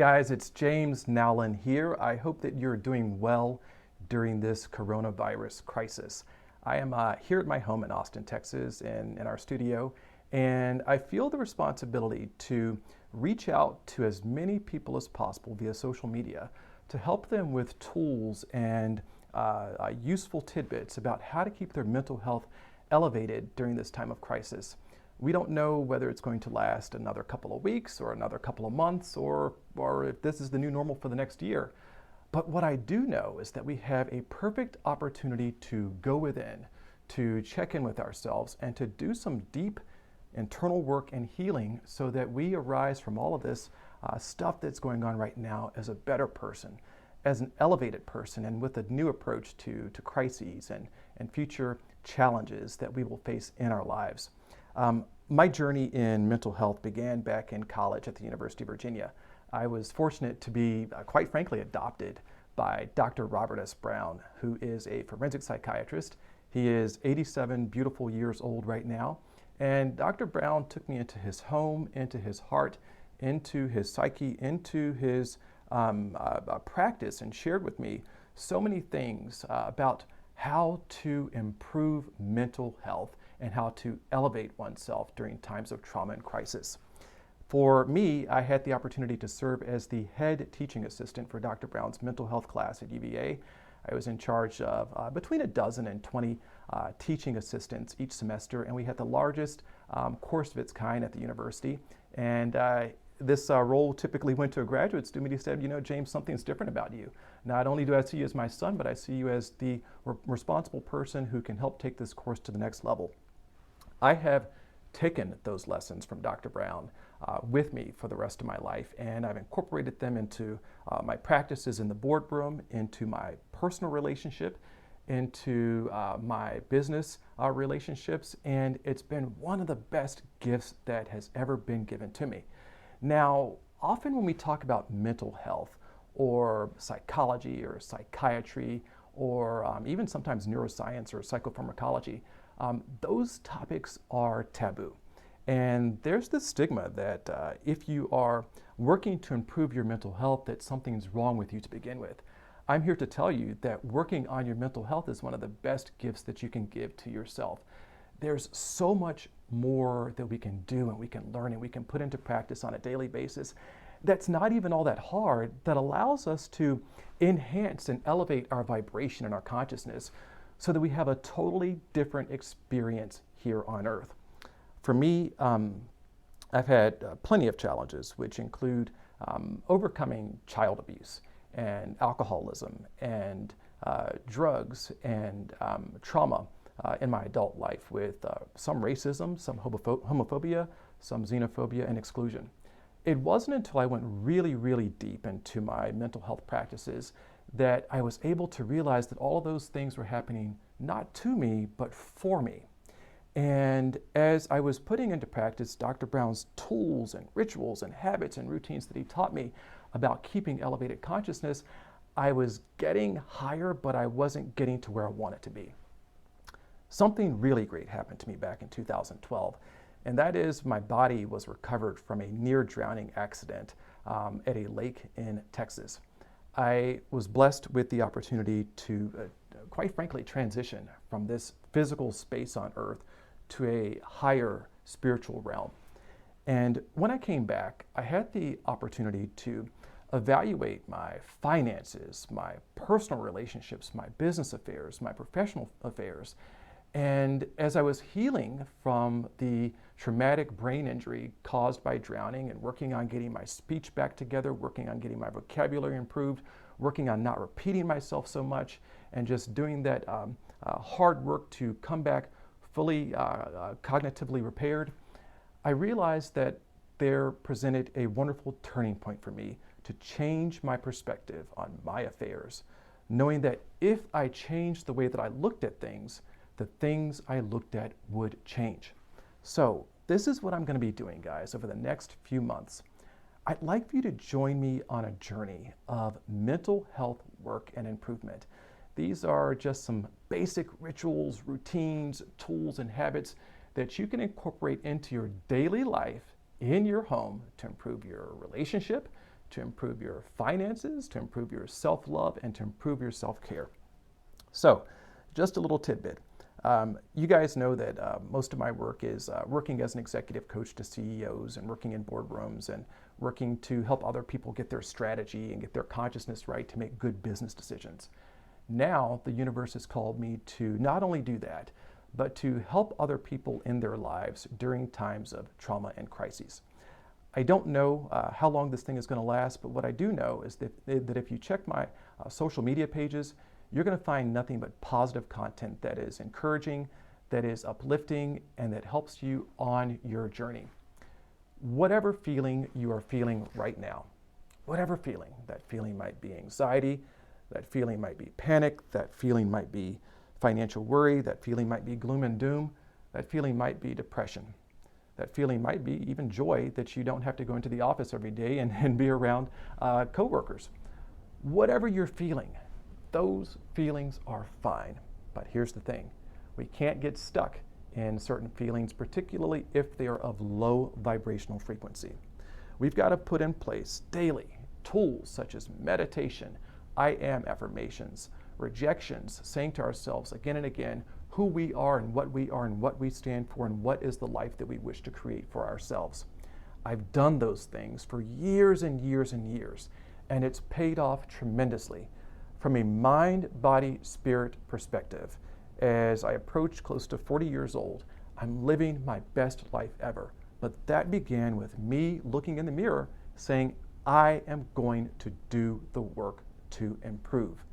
guys, it's James Nowlin here. I hope that you're doing well during this coronavirus crisis. I am here at my home in Austin, Texas, in our studio, and I feel the responsibility to reach out to as many people as possible via social media to help them with tools and useful tidbits about how to keep their mental health elevated during this time of crisis. We don't know whether it's going to last another couple of weeks or another couple of months or if this is the new normal for the next year. But what I do know is that we have a perfect opportunity to go within, to check in with ourselves, and to do some deep internal work and healing so that we arise from all of this stuff that's going on right now as a better person, as an elevated person, and with a new approach to crises and future challenges that we will face in our lives. My journey in mental health began back in college at the University of Virginia. I was fortunate to be, quite frankly, adopted by Dr. Robert S. Brown, who is a forensic psychiatrist. He is 87 beautiful years old right now. And Dr. Brown took me into his home, into his heart, into his psyche, into his practice, and shared with me so many things about how to improve mental health and how to elevate oneself during times of trauma and crisis. For me, I had the opportunity to serve as the head teaching assistant for Dr. Brown's mental health class at UVA. I was in charge of between a dozen and 20 teaching assistants each semester, and we had the largest course of its kind at the university. And this role typically went to a graduate student. He said, James, something's different about you. Not only do I see you as my son, but I see you as the responsible person who can help take this course to the next level. I have taken those lessons from Dr. Brown with me for the rest of my life, and I've incorporated them into my practices in the boardroom, into my personal relationship, into my business relationships, and it's been one of the best gifts that has ever been given to me. Now, often when we talk about mental health or psychology or psychiatry or even sometimes neuroscience or psychopharmacology, those topics are taboo. And there's this stigma that if you are working to improve your mental health, that something's wrong with you to begin with. I'm here to tell you that working on your mental health is one of the best gifts that you can give to yourself. There's so much more that we can do and we can learn and we can put into practice on a daily basis that's not even all that hard, that allows us to enhance and elevate our vibration and our consciousness so that we have a totally different experience here on earth. For me, I've had plenty of challenges, which include overcoming child abuse and alcoholism and drugs and trauma in my adult life with some racism, some homophobia, some xenophobia and exclusion. It wasn't until I went really, really deep into my mental health practices that I was able to realize that all of those things were happening not to me, but for me. And as I was putting into practice Dr. Brown's tools and rituals and habits and routines that he taught me about keeping elevated consciousness, I was getting higher, but I wasn't getting to where I wanted to be. Something really great happened to me back in 2012, and that is my body was recovered from a near drowning accident at a lake in Texas. I was blessed with the opportunity to, quite frankly, transition from this physical space on earth to a higher spiritual realm. And when I came back, I had the opportunity to evaluate my finances, my personal relationships, my business affairs, my professional affairs. And as I was healing from the traumatic brain injury caused by drowning and working on getting my speech back together, working on getting my vocabulary improved, working on not repeating myself so much, and just doing that hard work to come back fully cognitively repaired, I realized that there presented a wonderful turning point for me to change my perspective on my affairs, knowing that if I changed the way that I looked at things, the things I looked at would change. So this is what I'm going to be doing, guys, over the next few months. I'd like for you to join me on a journey of mental health work and improvement. These are just some basic rituals, routines, tools, and habits that you can incorporate into your daily life in your home to improve your relationship, to improve your finances, to improve your self-love, and to improve your self-care. So, just a little tidbit. You guys know that most of my work is working as an executive coach to CEOs and working in boardrooms and working to help other people get their strategy and get their consciousness right to make good business decisions. Now, the universe has called me to not only do that, but to help other people in their lives during times of trauma and crises. I don't know how long this thing is going to last, but what I do know is that if you check my social media pages, you're going to find nothing but positive content that is encouraging, that is uplifting, and that helps you on your journey. Whatever feeling you are feeling right now, whatever feeling, that feeling might be anxiety, that feeling might be panic, that feeling might be financial worry, that feeling might be gloom and doom, that feeling might be depression, that feeling might be even joy that you don't have to go into the office every day and be around coworkers. Whatever you're feeling, those feelings are fine. But here's the thing, we can't get stuck in certain feelings, particularly if they are of low vibrational frequency. We've got to put in place daily tools such as meditation, I am affirmations, rejections, saying to ourselves again and again who we are and what we stand for and what is the life that we wish to create for ourselves. I've done those things for years and years and years, and it's paid off tremendously. From a mind, body, spirit perspective, as I approach close to 40 years old, I'm living my best life ever. But that began with me looking in the mirror saying, I am going to do the work to improve.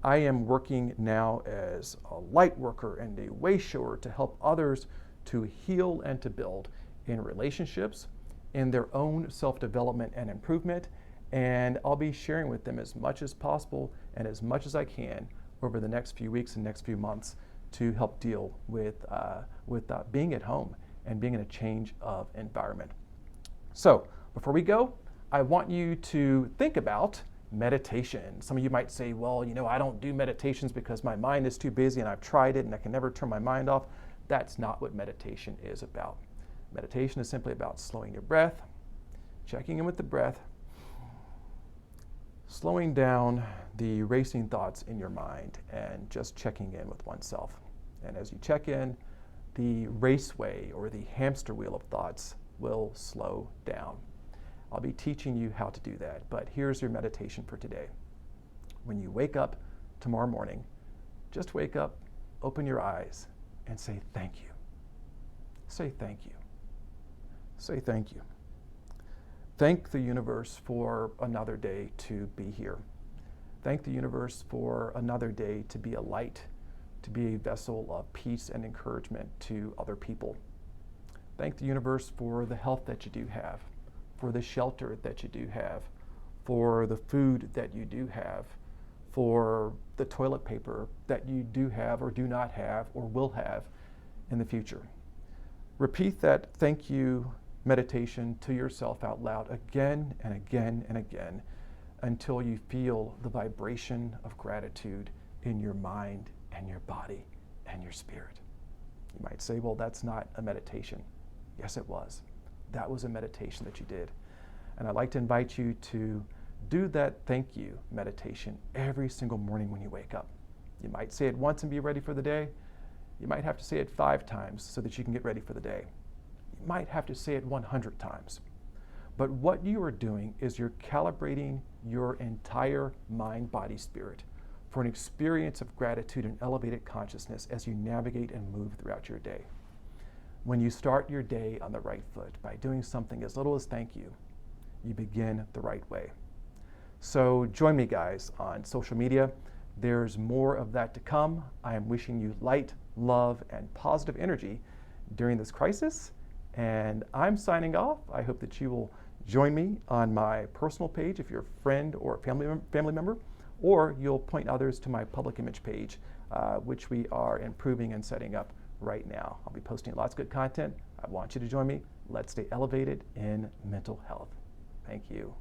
I am working now as a light worker and a way shower to help others to heal and to build in relationships, in their own self-development and improvement, and I'll be sharing with them as much as possible and as much as I can over the next few weeks and next few months to help deal with being at home and being in a change of environment. So before we go, I want you to think about meditation. Some of you might say, well, I don't do meditations because my mind is too busy and I've tried it and I can never turn my mind off. That's not what meditation is about. Meditation is simply about slowing your breath, checking in with the breath, slowing down the racing thoughts in your mind and just checking in with oneself. And as you check in, the raceway or the hamster wheel of thoughts will slow down. I'll be teaching you how to do that, but here's your meditation for today. When you wake up tomorrow morning, just wake up, open your eyes, and say thank you. Say thank you. Say thank you. Thank the universe for another day to be here. Thank the universe for another day to be a light, to be a vessel of peace and encouragement to other people. Thank the universe for the health that you do have, for the shelter that you do have, for the food that you do have, for the toilet paper that you do have or do not have or will have in the future. Repeat that thank you meditation to yourself out loud again and again and again until you feel the vibration of gratitude in your mind and your body and your spirit. You might say, well, that's not a meditation. Yes, it was. That was a meditation that you did. And I'd like to invite you to do that thank you meditation every single morning when you wake up. You might say it once and be ready for the day. You might have to say it 5 times so that you can get ready for the day. You might have to say it 100 times. But what you are doing is you're calibrating your entire mind, body, spirit for an experience of gratitude and elevated consciousness as you navigate and move throughout your day. When you start your day on the right foot by doing something as little as thank you, you begin the right way. So join me, guys, on social media. There's more of that to come. I am wishing you light, love, and positive energy during this crisis. And I'm signing off. I hope that you will join me on my personal page if you're a friend or a family member, or you'll point others to my public image page, which we are improving and setting up right now. I'll be posting lots of good content. I want you to join me. Let's stay elevated in mental health. Thank you.